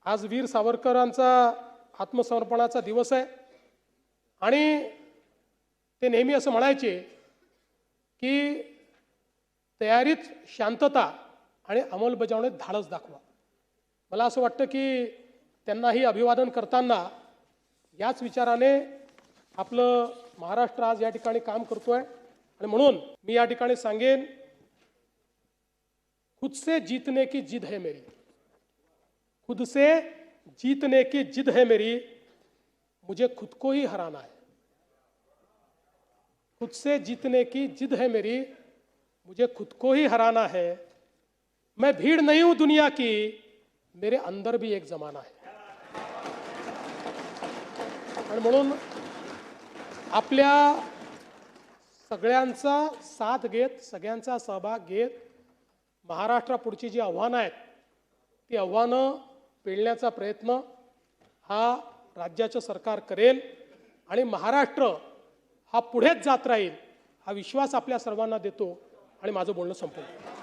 आज वीर सावरकरांचा आत्मसमर्पणाचा दिवस आहे आणि ते नेहमी असं म्हणायचे की तयारीत शांतता आणि अंमलबजावणीत धाडस दाखवा। मला असं वाटतं की त्यांनाही अभिवादन करताना याच विचाराने आपलं महाराष्ट्र आज या ठिकाणी काम करतोय आणि म्हणून मी या ठिकाणी सांगेन, खुद से जीतने की जिद है मेरी, खुद से जीतने की जिद है मेरी, मुझे खुद को ही हराना है। खुद से जीतने की जिद है मेरी, मुझे खुद को ही हराना है। मैं भीड़ नहीं हूं दुनिया की, मेरे अंदर भी एक जमाना है। आणि म्हणून आपल्या सगळ्यांचा साथ घेत, सगळ्यांचा सहभाग घेत महाराष्ट्रापुढची जी आव्हानं आहेत ती आव्हानं पेलण्याचा प्रयत्न हा राज्याचं सरकार करेल आणि महाराष्ट्र हा पुढेच जात राहील हा विश्वास आपल्या सर्वांना देतो आणि माझं बोलणं संपवतो।